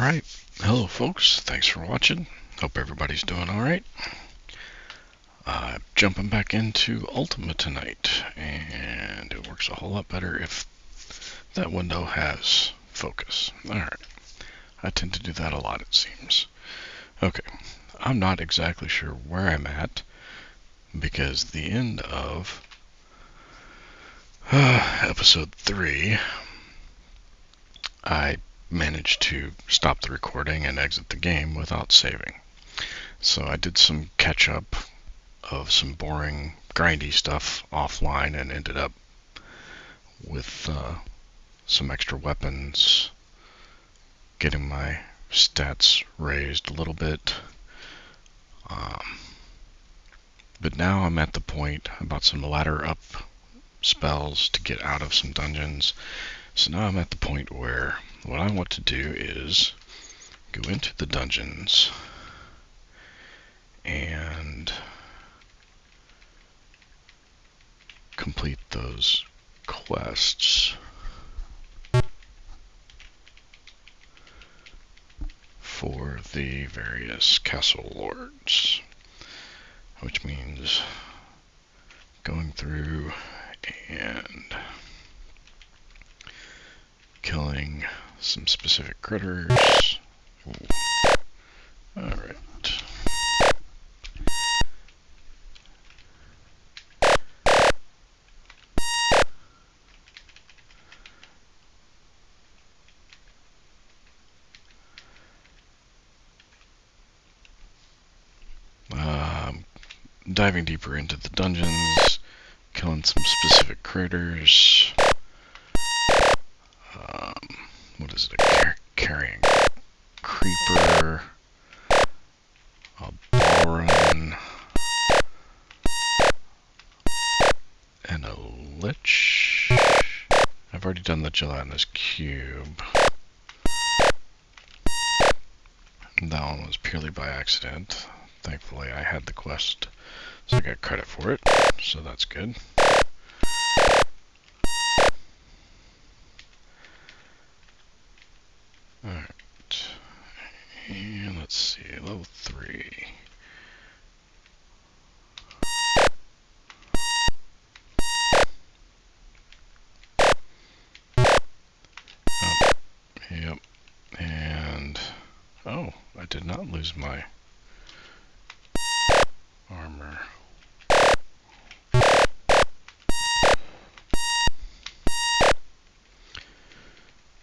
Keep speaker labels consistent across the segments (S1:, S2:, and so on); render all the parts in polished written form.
S1: Alright, hello folks, thanks for watching. Hope everybody's doing alright. Jumping back into Ultima tonight, and it works a whole lot better if that window has focus. Alright, I tend to do that a lot, it seems. Okay, I'm not exactly sure where I'm at, because the end of episode 3, I managed to stop the recording and exit the game without saving. So I did some catch up of some boring grindy stuff offline and ended up with some extra weapons, getting my stats raised a little bit. But now I'm at the point about some ladder up spells to get out of some dungeons. So now I'm at the point where what I want to do is go into the dungeons and complete those quests for the various castle lords, which means going through and killing some specific critters. Alright. Diving deeper into the dungeons, killing some specific critters. What is it? A carrying creeper, a boron, and a lich. I've already done the gelatinous cube. That one was purely by accident. Thankfully I had the quest, so I got credit for it, so that's good. Alright, and let's see, level 3. Oh, yep, and oh, I did not lose my armor.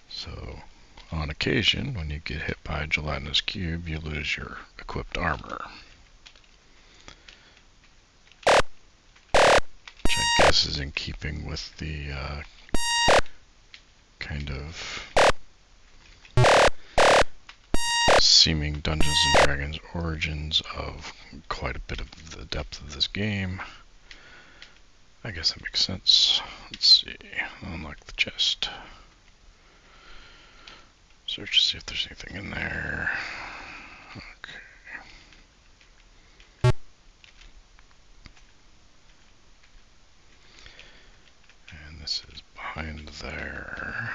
S1: So, on occasion, when you get hit by a gelatinous cube, you lose your equipped armor. Which I guess is in keeping with the kind of seeming Dungeons & Dragons origins of quite a bit of the depth of this game. I guess that makes sense. Let's see. Unlock the chest. Search to see if there's anything in there. Okay. And this is behind there.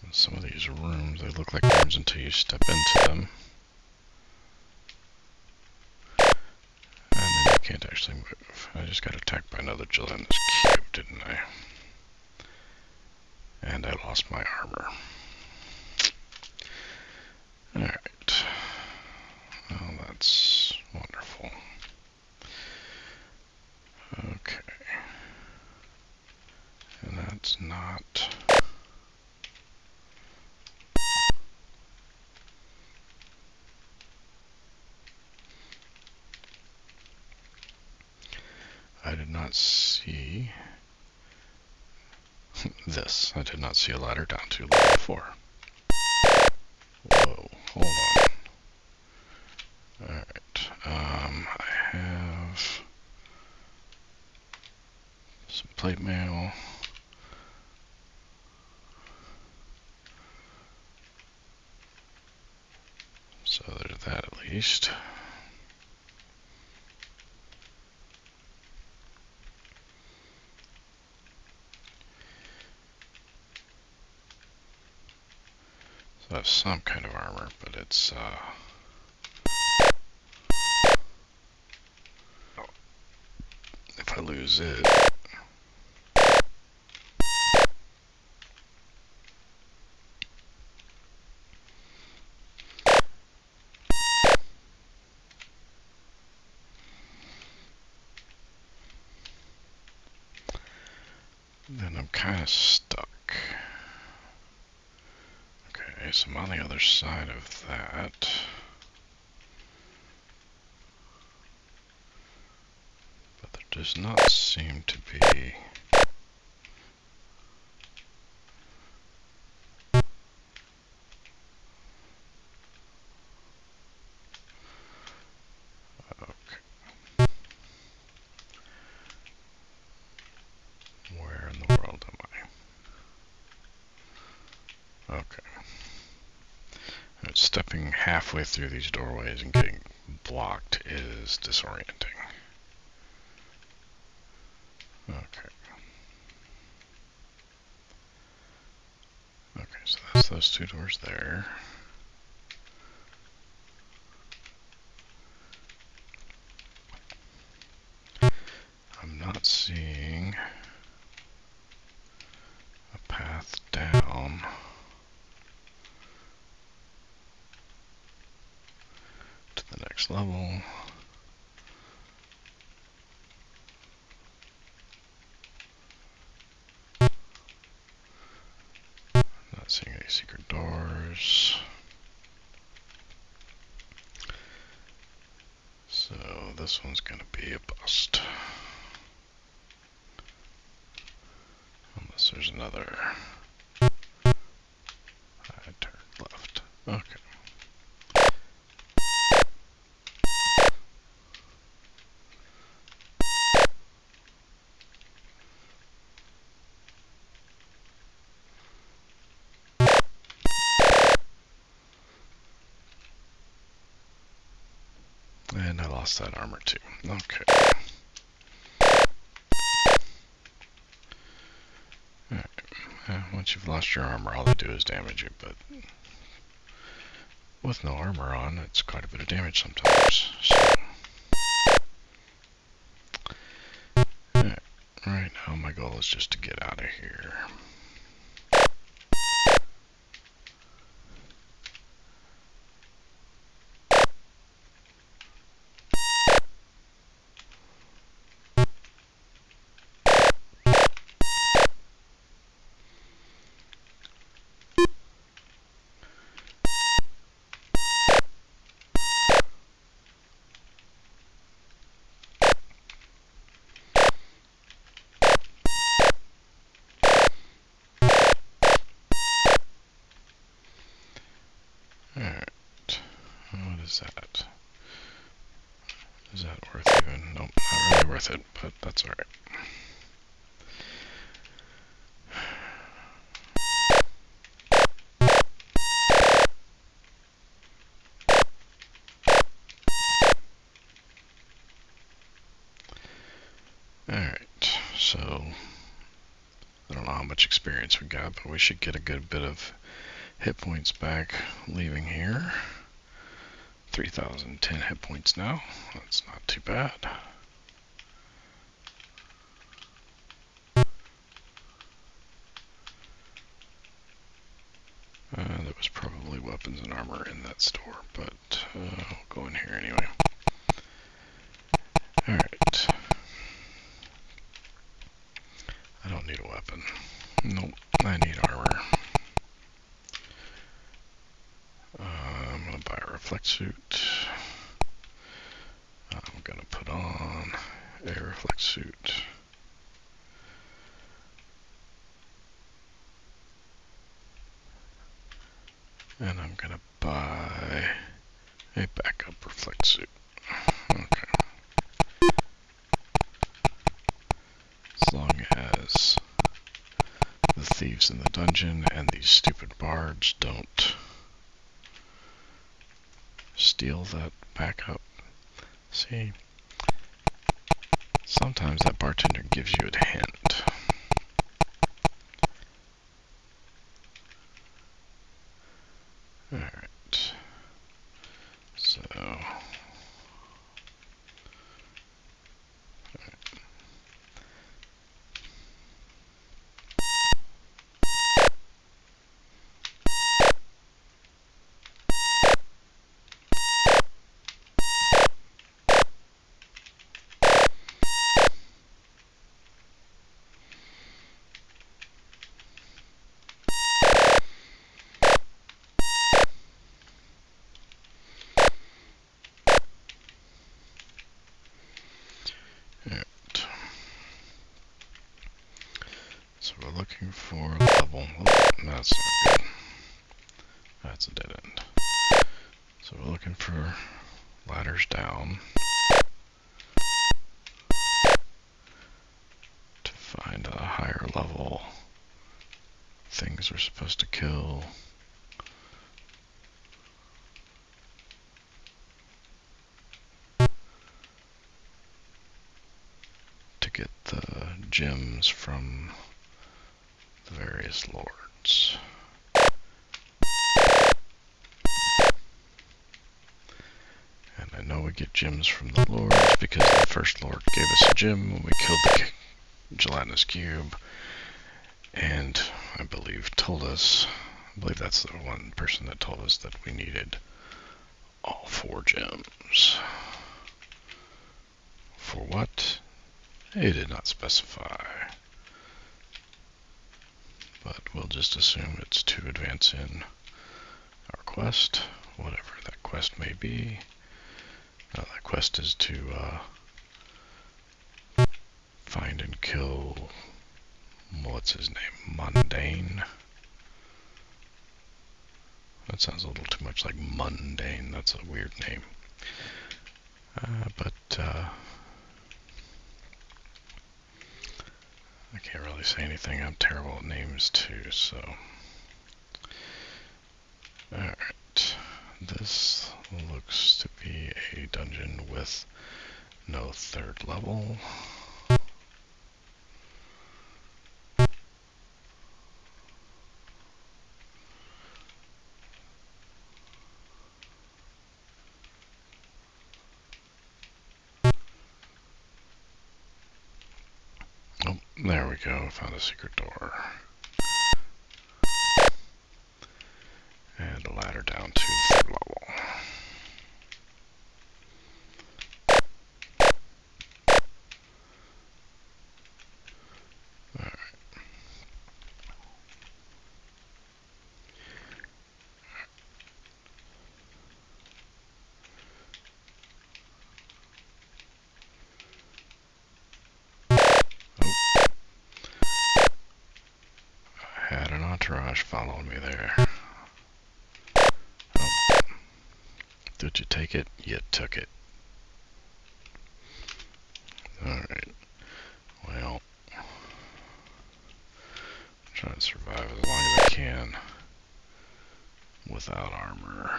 S1: And some of these rooms, they look like rooms until you step into them. And then you can't actually move. I just got attacked by another gelatinous cube, didn't I? And I lost my armor. Alright. Well, that's wonderful. Okay. And that's not... I did not see this. I did not see a ladder down to level 4. Whoa, hold on. Alright, I have some plate mail. So there's that at least. So I have some kind of armor, but it's if I lose it, then I'm kind of stuck. Okay, so I'm on the other side of that. But there does not seem to be... Where in the world am I? Okay. Stepping halfway through these doorways and getting blocked is disorienting. Okay. Okay, so that's those two doors there. I'm not seeing a path down to the next level. Not seeing any secret doors. So this one's gonna be a bust. Unless there's another. I turned left. Okay. And I lost that armor too. Okay. Alright. Once you've lost your armor, all they do is damage you, but with no armor on, it's quite a bit of damage sometimes. So. Alright. Right now my goal is just to get out of here. Alright. What is that? Is that worth even? Nope, not really worth it, but that's alright. Alright, so I don't know how much experience we got, but we should get a good bit of hit points back leaving here. 3,010 hit points now. That's not too bad. There was probably weapons and armor in that store, but we'll go in here anyway. Alright. I don't need a weapon. Nope, I need armor. I'm going to buy a reflect suit. I'm going to put on a reflect suit. And I'm going to buy a backup reflect suit. Okay. As long as the thieves in the dungeon and these stupid bards don't steal that backup. See, sometimes that bartender gives you a hint. Alright. So... So we're looking for a level. Oh, that's not good. That's a dead end. So we're looking for ladders down to find a higher level things we're supposed to kill. To get the gems from the various lords. And I know we get gems from the lords because the first lord gave us a gem when we killed the gelatinous cube, and I believe that's the one person that told us that we needed all 4 gems. For what? It did not specify. But we'll just assume it's to advance in our quest, whatever that quest may be. That quest is to find and kill, what's his name, Mundane. That sounds a little too much like mundane. That's a weird name. But I can't really say anything. I'm terrible at names too, so. Alright. This looks to be a dungeon with no 3rd level. Oh, there we go. Found a secret door. And a ladder down to the 3rd level. Alright. I had an entourage following me there. Oh. Did you take it? You took it. Alright. Well, I'm trying to survive as long as I can without armor.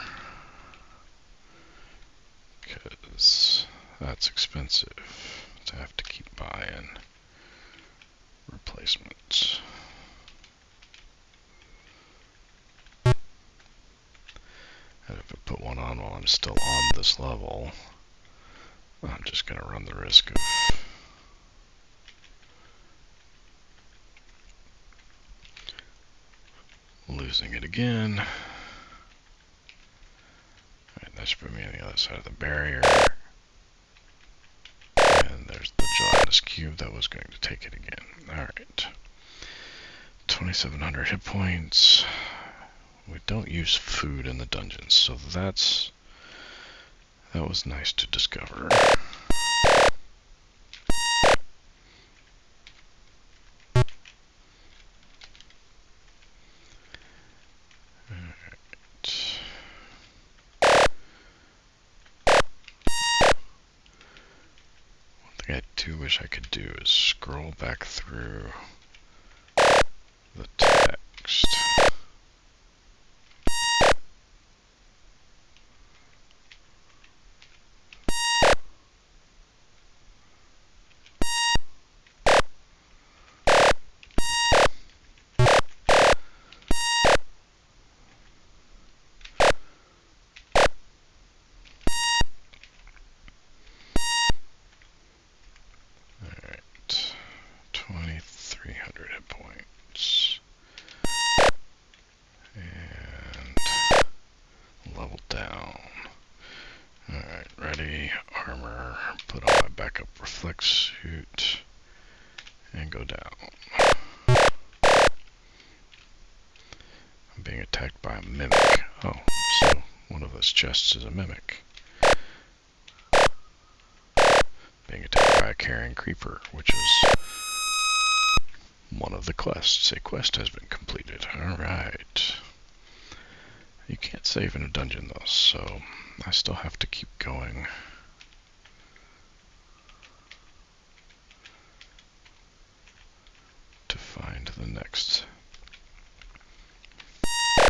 S1: Because that's expensive to have to keep buying replacements. And if I put one on while I'm still on this level, I'm just going to run the risk of losing it again. Alright, that should put me on the other side of the barrier. And there's the gelatinous cube that was going to take it again. Alright. 2,700 hit points. We don't use food in the dungeons, so that was nice to discover. I do wish I could do is scroll back through the text. attacked by a mimic. Oh, so one of those chests is a mimic. Being attacked by a carrying creeper, which is one of the quests. A quest has been completed. Alright. You can't save in a dungeon though, so I still have to keep going. To find the next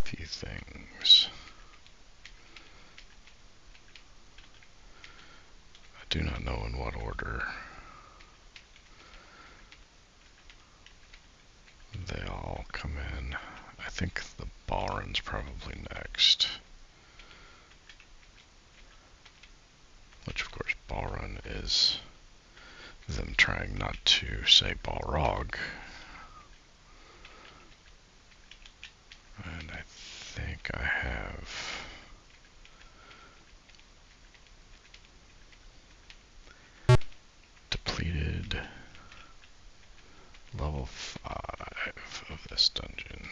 S1: few things. I do not know in what order they all come in. I think the Ballrun's probably next. Which of course Ballrun is them trying not to say Balrog. And I think I have depleted level 5 of this dungeon.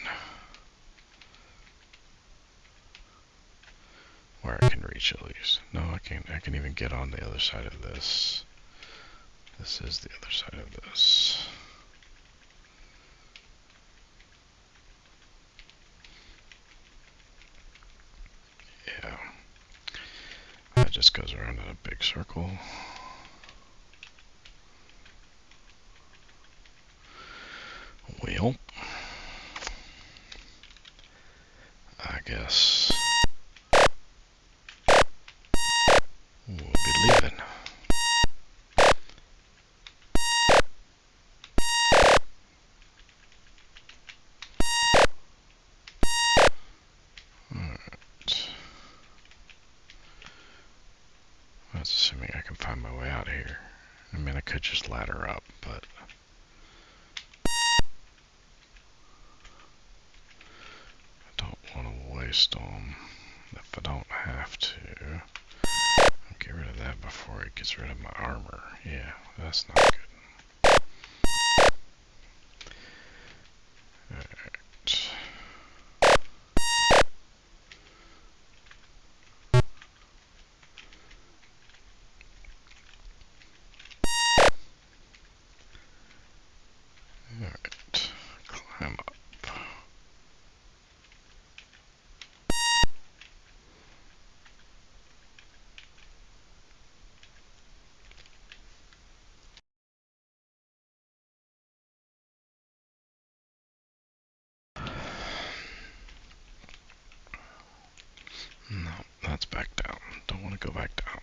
S1: Where I can reach at least. No, I can even get on the other side of this. This is the other side of this. Yeah. That just goes around in a big circle. Well, I guess we'll be leaving. Alright. That's assuming I can find my way out of here. I mean, I could just ladder up, but I don't want to waste them if I don't have to. I'll get rid of that before it gets rid of my armor. Yeah, that's not good. Alright. Alright, climb up. No, that's back down. Don't want to go back down.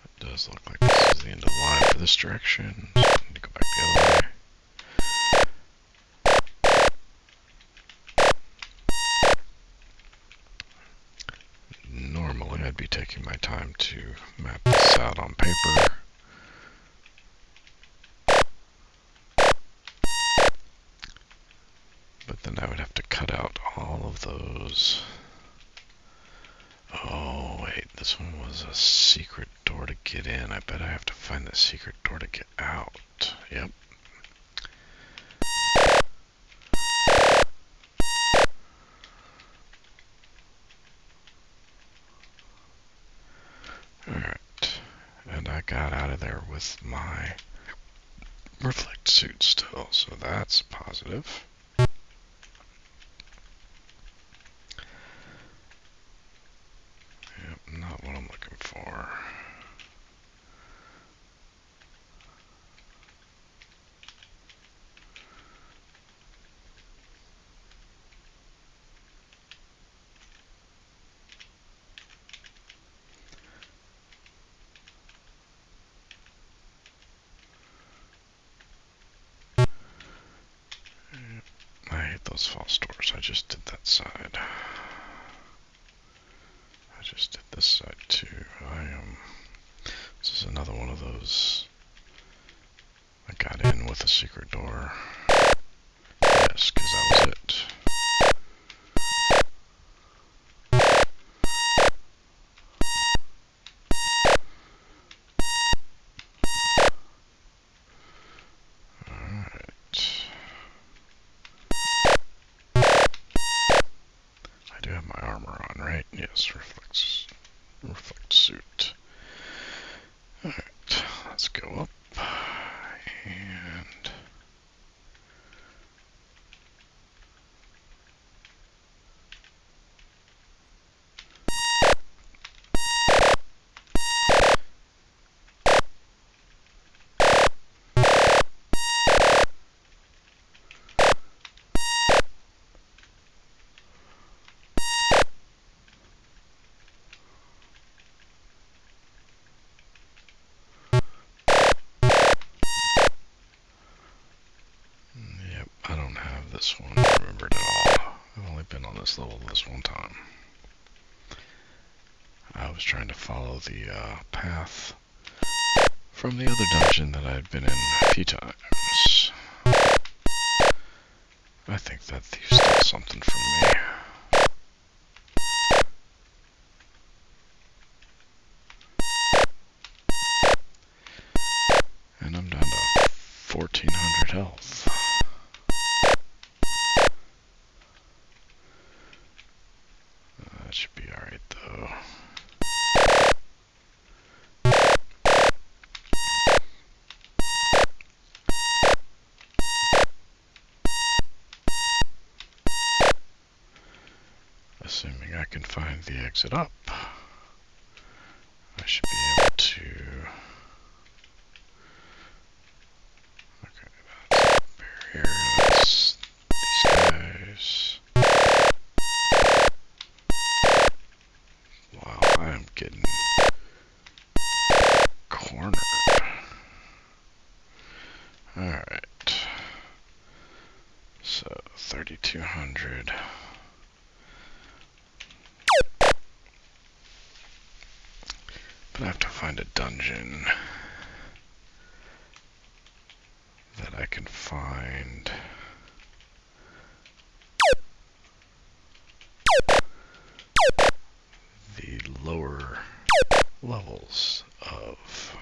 S1: It does look like this is the end of the line for this direction. So I need to go back the other way. Normally I'd be taking my time to map this out on paper. But then I would have to cut out all of those. Oh wait, this one was a secret door to get in. I bet I have to find the secret door to get out. Yep. Alright. And I got out of there with my reflect suit still, so that's positive. Yep, not what I'm looking for. I hate those false doors. I just did that side. I just did this side too. This is another one of those. I got in with a secret door. Yes, because that was it. this reflect suit. Alright, let's go up and yep, I don't have this one remembered at all. I've only been on this level this one time. I was trying to follow the path from the other dungeon that I had been in a few times. I think that thief stole something from me. And I'm down to 1400 health. That should be alright though. Assuming I can find the exit up, I should be able to... Okay, that's the barrier, that's these guys. Wow, I am getting cornered. Alright. So, 3200. But I have to find a dungeon that I can find the lower levels of.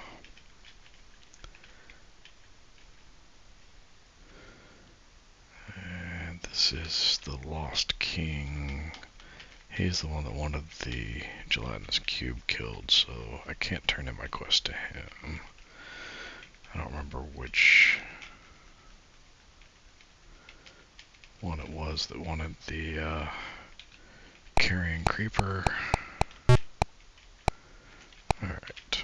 S1: And this is the Lost King. He's the one that wanted the gelatinous cube killed, so I can't turn in my quest to him. I don't remember which one it was that wanted the carrying creeper. Alright.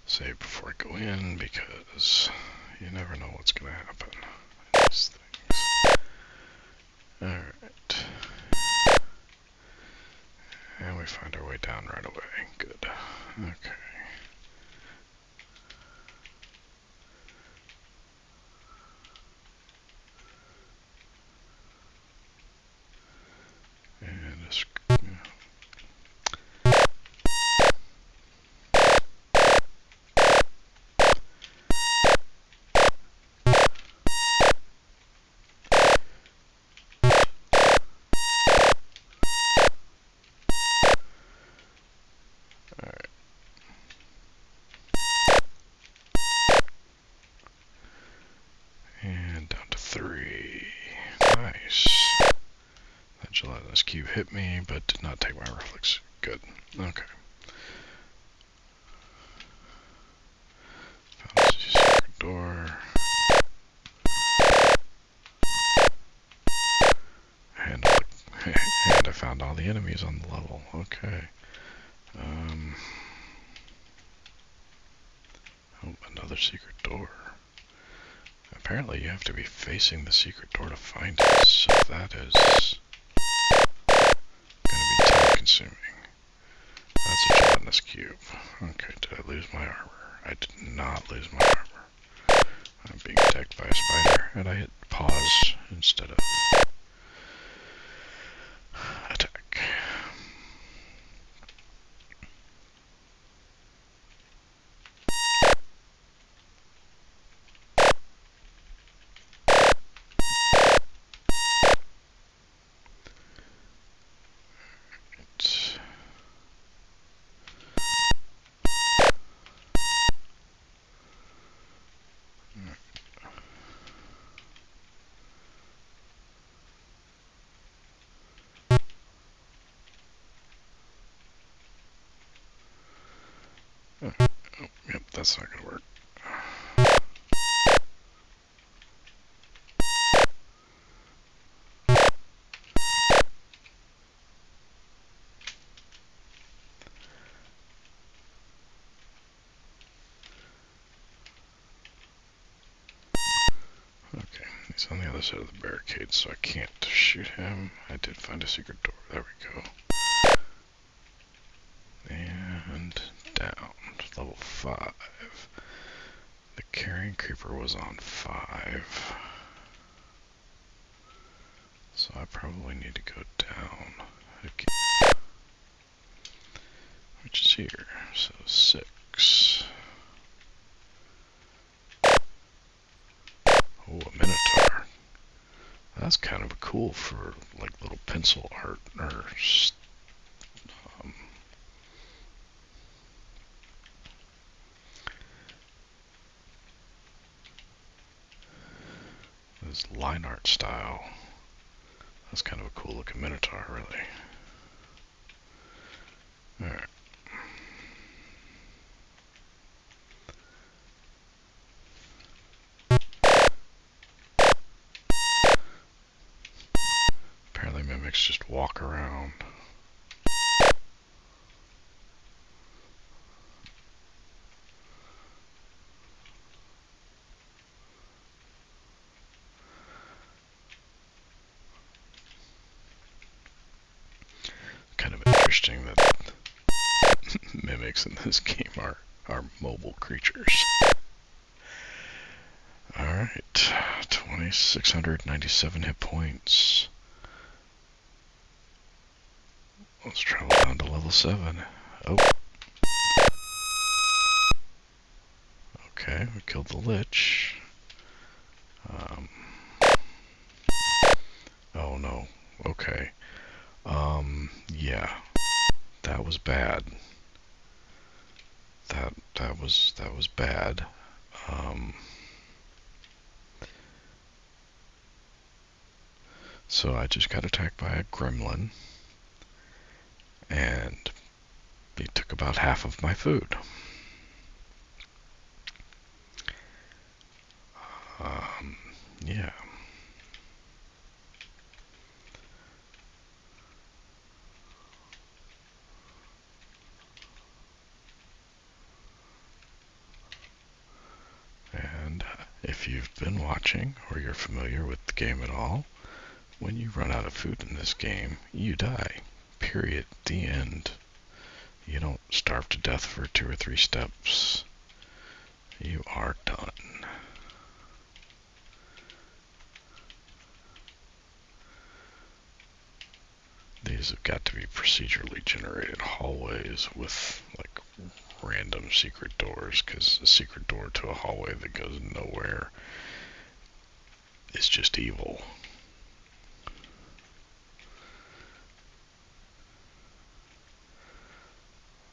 S1: Save before I go in, because you never know what's going to happen in these things. Alright. And we find our way down right away. Good. Okay. And just... And down to 3. Nice. That gelatinous cube hit me, but did not take my reflex. Good. Okay. Found a secret door. And I found all the enemies on the level. Okay. Oh, another secret door. Apparently you have to be facing the secret door to find it, so that is going to be time consuming. That's a gelatinous cube. Okay, did I lose my armor? I did not lose my armor. I'm being attacked by a spider, and I hit pause instead of attack. that's not gonna work. Okay, he's on the other side of the barricade, so I can't shoot him. I did find a secret door. There we go. And down. Level 5. The carrying creeper was on 5. So I probably need to go down again. Which is here. So 6. Oh, a minotaur. That's kind of cool for like little pencil art or this line art style. That's kind of a cool looking minotaur, really. Alright. Apparently mimics just walk around. Kind of interesting that mimics in this game are mobile creatures. Alright, 2,697 hit points. Let's travel down to level 7. Oh. Okay, we killed the Lich. Oh no. Okay. Yeah. That was bad. That was bad. So I just got attacked by a gremlin, and he took about half of my food. Yeah. And if you've been watching or you're familiar with the game at all, when you run out of food in this game, you die. Period. The end. You don't starve to death for 2 or 3 steps. You are done. These have got to be procedurally generated hallways with like random secret doors, because a secret door to a hallway that goes nowhere is just evil.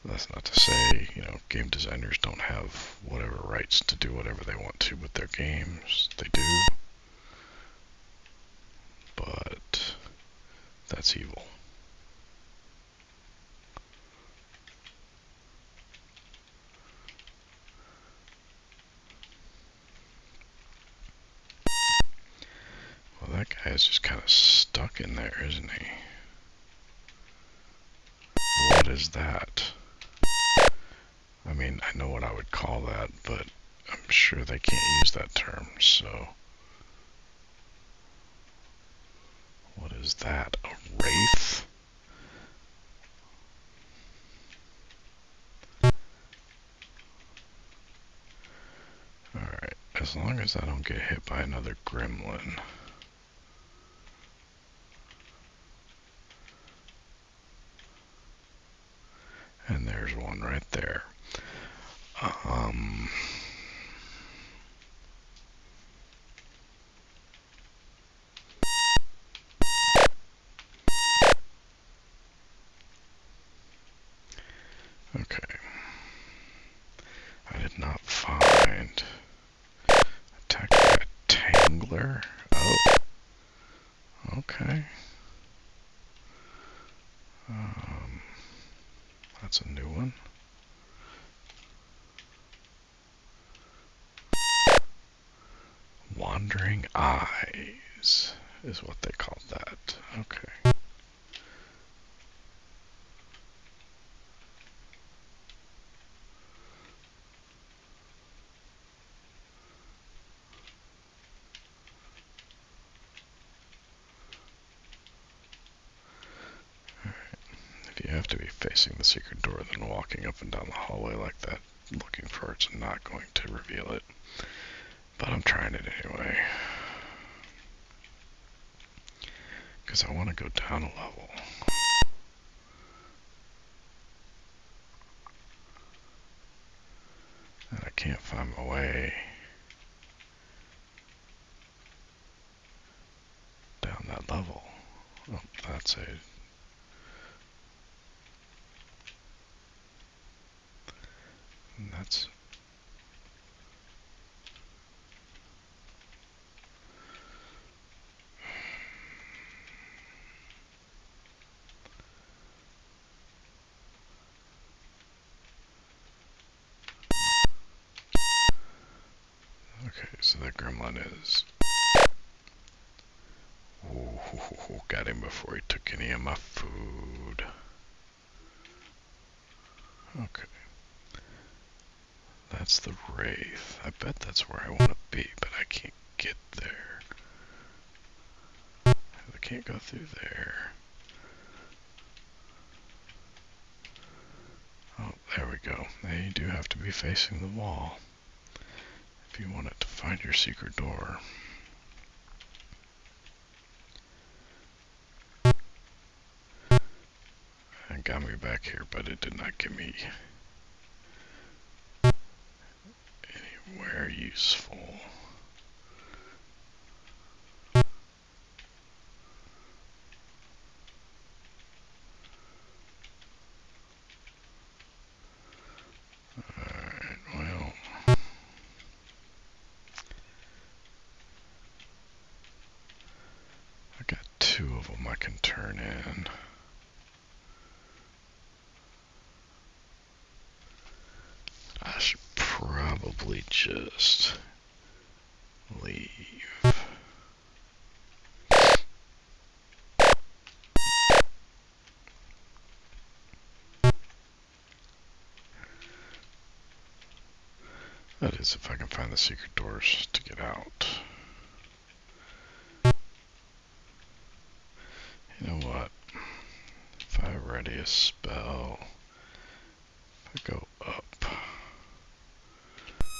S1: That's not to say, game designers don't have whatever rights to do whatever they want to with their games. They do. But that's evil. Well, that guy is just kind of stuck in there, isn't he? What is that? I mean, I know what I would call that, but I'm sure they can't use that term, so... What is that? A wraith? Alright, as long as I don't get hit by another gremlin. And there's one right there. Okay. I did not find... Attacked by a tangler? Oh. Okay. That's a new one. is what they called that. Okay. If you have to be facing the secret door, then walking up and down the hallway like that, looking for it's not going to reveal it. But I'm trying it anyway. Because I want to go down a level. And I can't find my way down that level. Oh, that's a... And that's... Okay, so that gremlin is... Ooh, got him before he took any of my food. Okay. That's the Wraith. I bet that's where I want to be, but I can't get there. I can't go through there. Oh, there we go. Now you do have to be facing the wall if you want it to find your secret door. It got me back here, but it did not give me anywhere useful. Alright, well... I got 2 of them I can turn in. I should probably just leave. That is, if I can find the secret doors to get out. You know what? If I ready a spell, if I go up,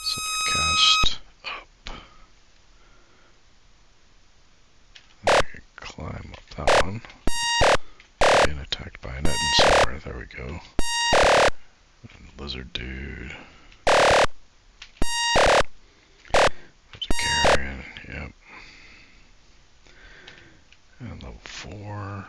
S1: so if I cast up, then I can climb up that one. Being attacked by an Etten somewhere, there we go. And lizard dude. There's a carrion, yep. And level 4.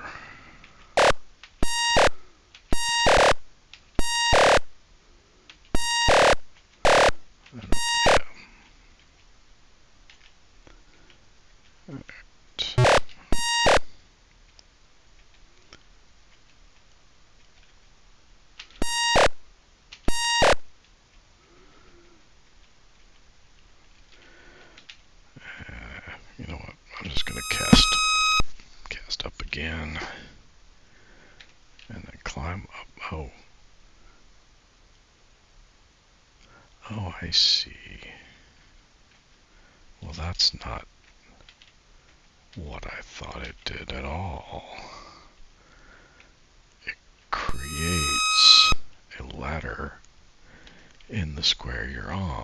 S1: You know what? I'm just gonna cast up again, and then climb up. Oh, I see. Well, that's not what I thought it did at all. It creates a ladder in the square you're on.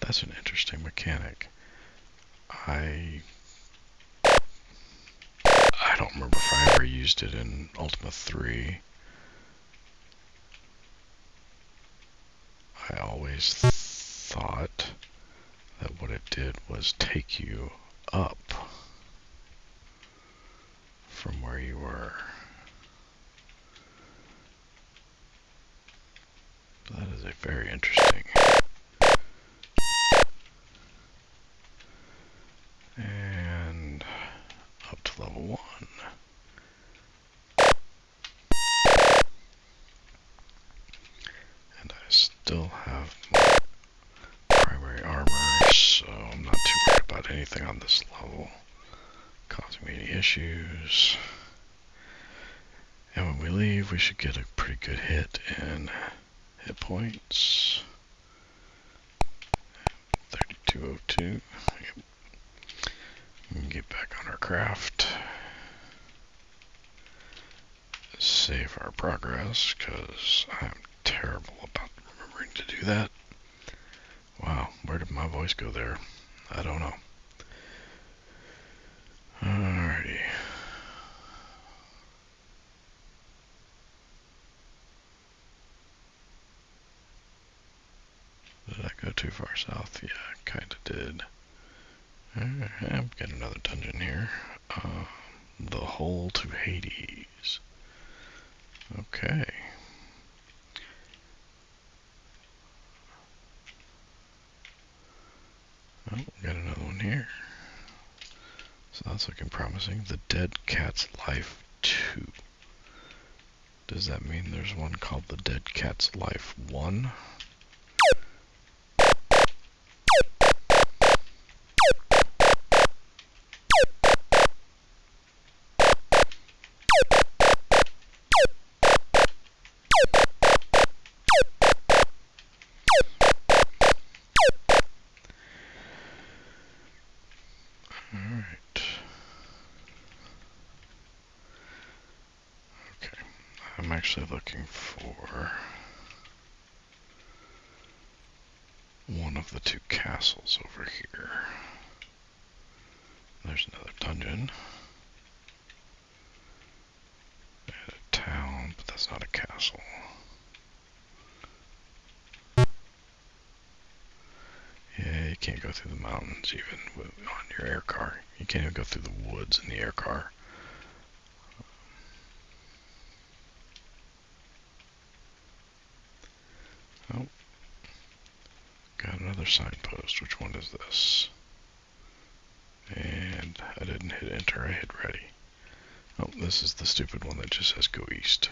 S1: That's an interesting mechanic. I don't remember if I ever used it in Ultima 3. I always thought that what it did was take you up from where you were. That is is a very interesting. And up to level 1. And I still have my primary armor, so I'm not too worried about anything on this level causing me any issues. And when we leave, we should get a pretty good hit in hit points. 3202. Yep. We can get back on our craft. Save our progress, because I'm terrible about remembering to do that. Wow, where did my voice go there? I don't know. Alrighty. Did I go too far south? Yeah, I kinda did. I've got another dungeon here. The Hole to Hades. Okay. Oh, we got another one here. So that's looking promising. The Dead Cat's Life 2. Does that mean there's one called The Dead Cat's Life 1? Alright. Okay. I'm actually looking for one of the two castles over here. There's another dungeon. And a town, but that's not a castle. Yeah, you can't go through the mountains even on your air car. You can't even go through the woods in the air car. Oh, got another signpost. Which one is this? And I didn't hit enter, I hit ready. Oh, this is the stupid one that just says go east.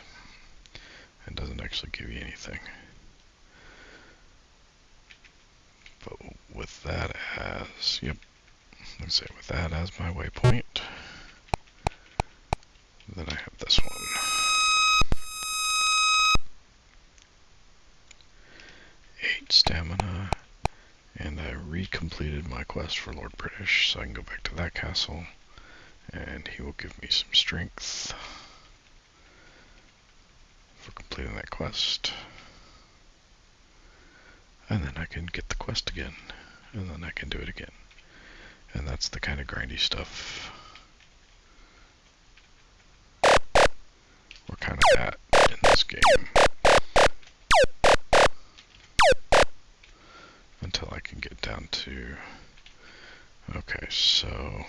S1: And doesn't actually give you anything. But with that as, yep, let's say with that as my waypoint, then I have this one. 8 stamina, and I recompleted my quest for Lord British, so I can go back to that castle, and he will give me some strength for completing that quest. And then I can get the quest again, and then I can do it again. And that's the kind of grindy stuff we're kind of at in this game. Until I can get down to... Okay, so...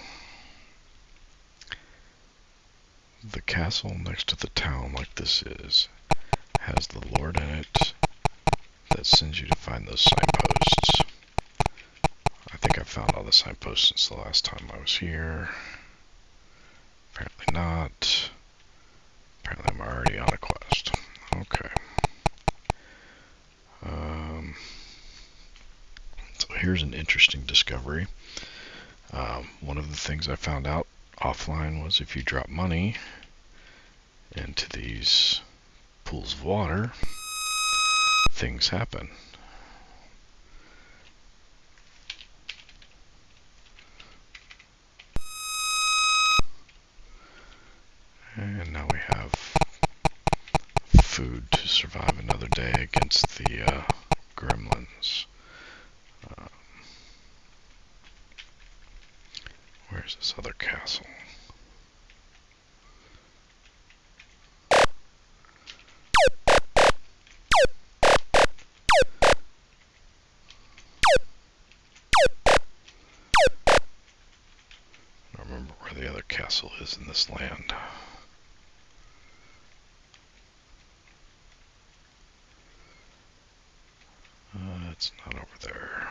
S1: the castle next to the town, like this is, has the Lord in it that sends you to find those signposts. I think I've found all the signposts since the last time I was here. Apparently not. Apparently I'm already on a quest. Okay. So here's an interesting discovery. One of the things I found out offline was if you drop money into these pools of water, things happen. And now we have food to survive another day against the gremlins. Where's this other castle? I don't remember where the other castle is in this land. It's not over there.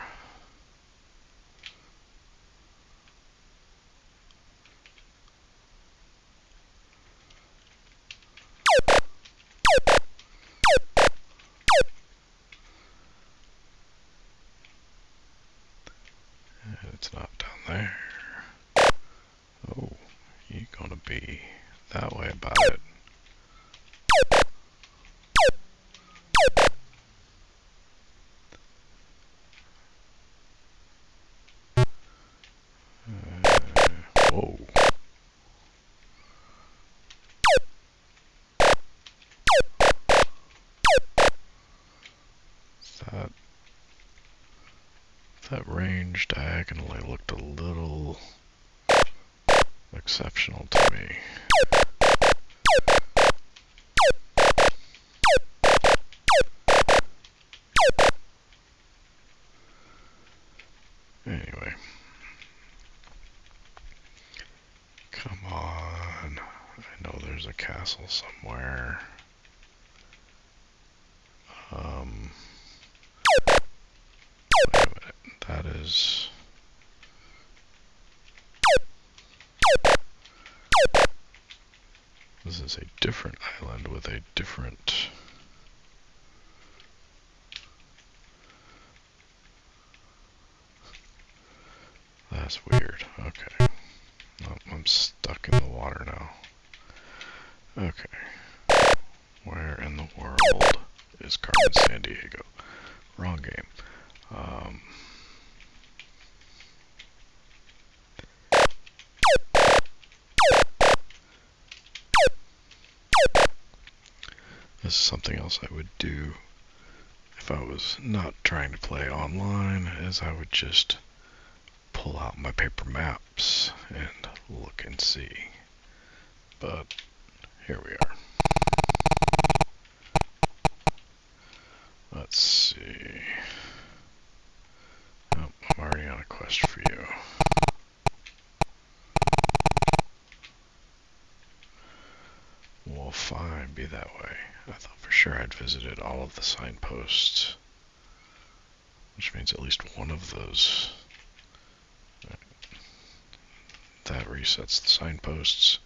S1: It's not down there. Oh, you're gonna be that way about it. Whoa. That range diagonally looked a little exceptional to me. Anyway. Come on. I know there's a castle somewhere. Wait a minute. That is... This is a different island with a different... That's weird. Okay. Oh, I'm stuck in the water now. Okay. Where in the world is Carmen Sandiego? Wrong game. This is something else I would do if I was not trying to play online, is I would just pull out my paper maps and look and see. But here we are. Let's see. Oh, I'm already on a quest for you. Well, fine, be that way. I thought for sure I'd visited all of the signposts, which means at least one of those. That resets the signposts,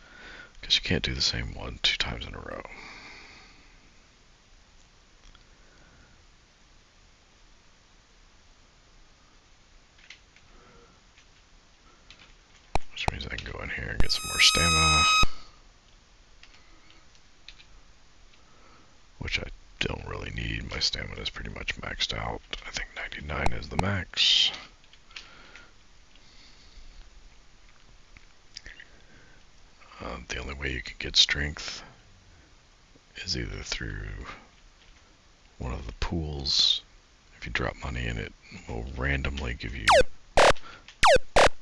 S1: because you can't do the same one 2 times in a row. Which means I can go in here and get some more stamina, which I don't really need. My stamina is pretty much maxed out. I think 99 is the max. The only way you can get strength is either through one of the pools. If you drop money in it, will randomly give you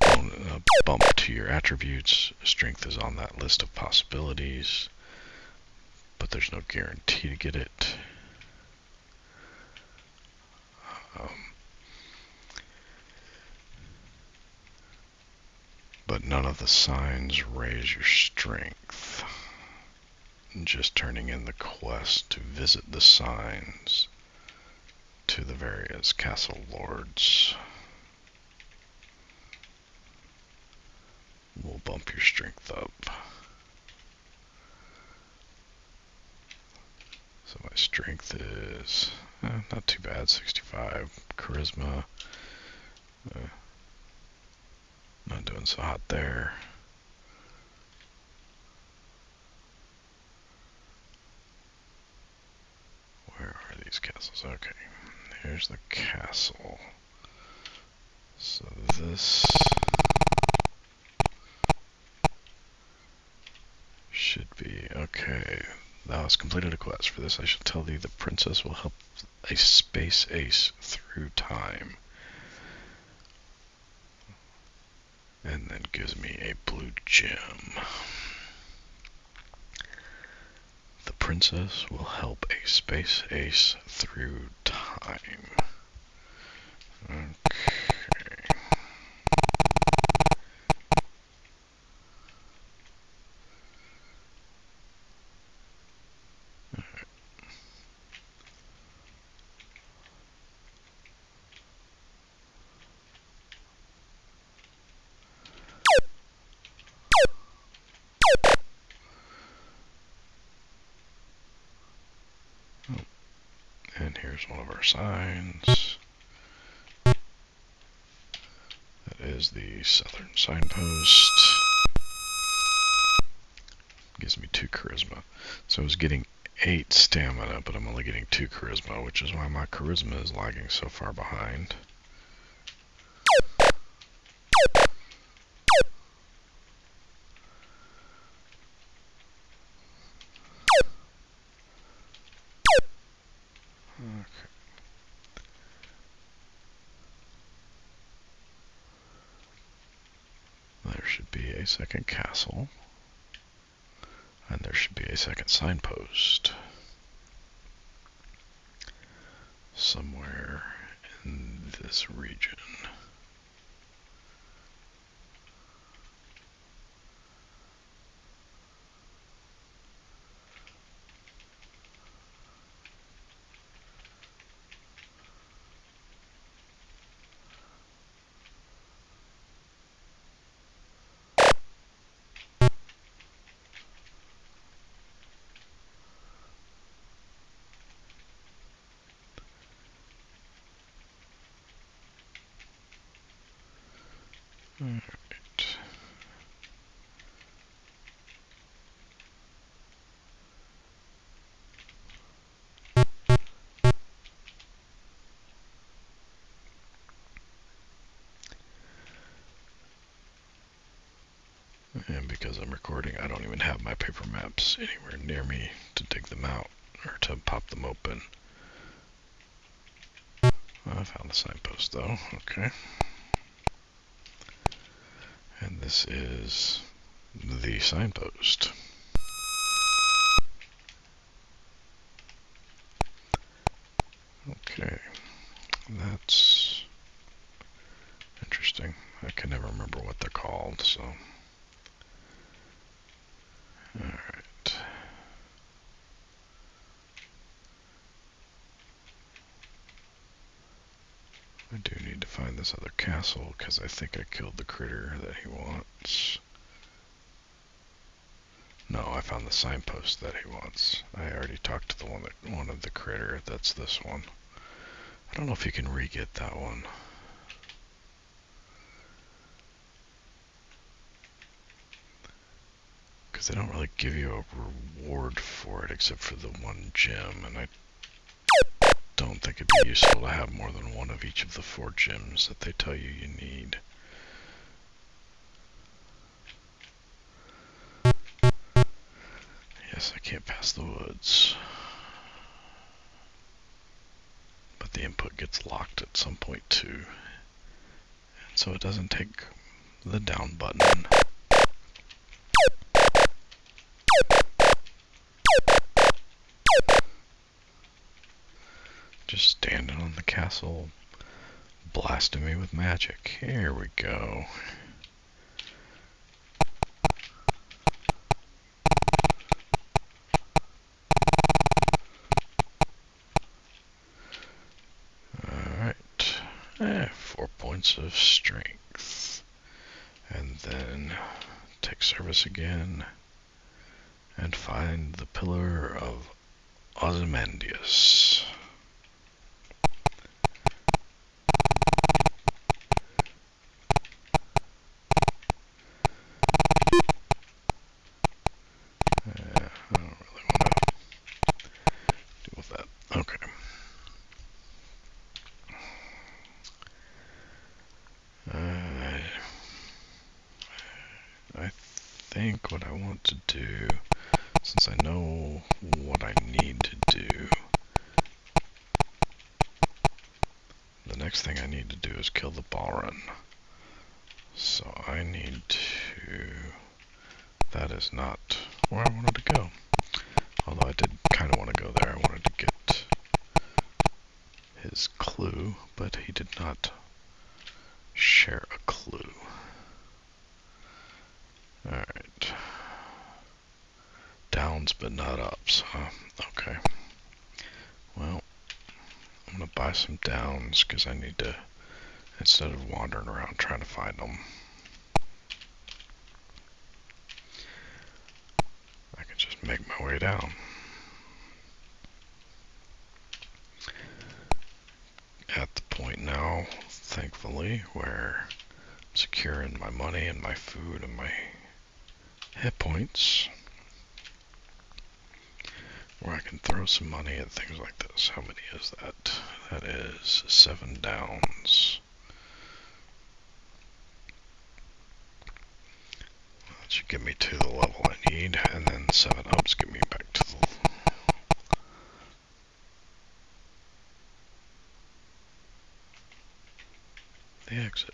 S1: a bump to your attributes. Strength is on that list of possibilities, but there's no guarantee to get it. But none of the signs raise your strength. Just turning in the quest to visit the signs to the various castle lords will bump your strength up. So my strength is not too bad, 65. Charisma, not doing so hot there. Where are these castles? Okay, here's the castle. So this should be okay. Thou hast completed a quest. For this I shall tell thee the princess will help a space ace through time. And then gives me a blue gem. The princess will help a space ace through time. Okay. here's one of our signs. That is the southern signpost. Gives me 2 charisma. So I was getting 8 stamina, but I'm only getting 2 charisma, which is why my charisma is lagging so far behind. Okay. There should be a second castle, and there should be a second signpost somewhere in this region. Alright. And because I'm recording, I don't even have my paper maps anywhere near me to dig them out or to pop them open. I found the signpost though, okay. And this is the signpost. Okay, that's interesting. I can never remember what they're called, so. Alright. I do need to find this other castle, because I think I killed the critter that he wants. No, I found the signpost that he wants. I already talked to the one that wanted the critter. That's this one. I don't know if you can re-get that one. Because they don't really give you a reward for it except for the 1 gem, and I don't think it'd be useful to have more than 1 of each of the 4 gems that they tell you you need. Yes, I can't pass the woods. But the input gets locked at some point too. And so it doesn't take the down button. Just standing on the castle, blasting me with magic. Here we go. Alright. 4 points of strength. And then take service again and find the Pillar of Ozymandias. I don't really want to deal with that. Okay. I think what I want to do, since I know what I need to do, the next thing I need to do is kill the Balrun. So I need to... That is not where I wanted to go. Although I did kind of want to go there. I wanted to get his clue, but he did not share a clue. Alright. Downs but not ups, huh? Okay. Well, I'm going to buy some downs because I need to, instead of wandering around trying to find them, I can just make my way down. at the point now, thankfully, where I'm secure in my money and my food and my hit points, where I can throw some money at things like this. How many is that? That is 7 downs. That should get me to the level I need, and then 7 ups get me back to the exit.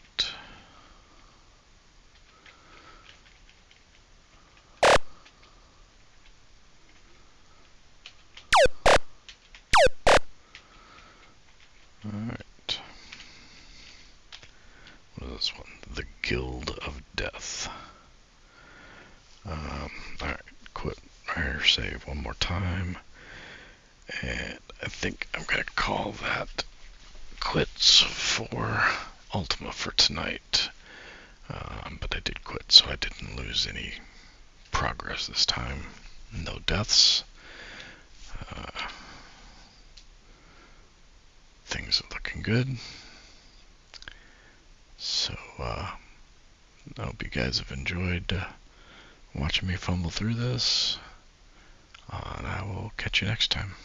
S1: Alright. What is this one? The Guild of Death. Alright, quit or save one more time. And I think I'm going to call that quits for Ultima for tonight. But I did quit, so I didn't lose any progress this time. No deaths. Things are looking good. So, I hope you guys have enjoyed watching me fumble through this. And I will catch you next time.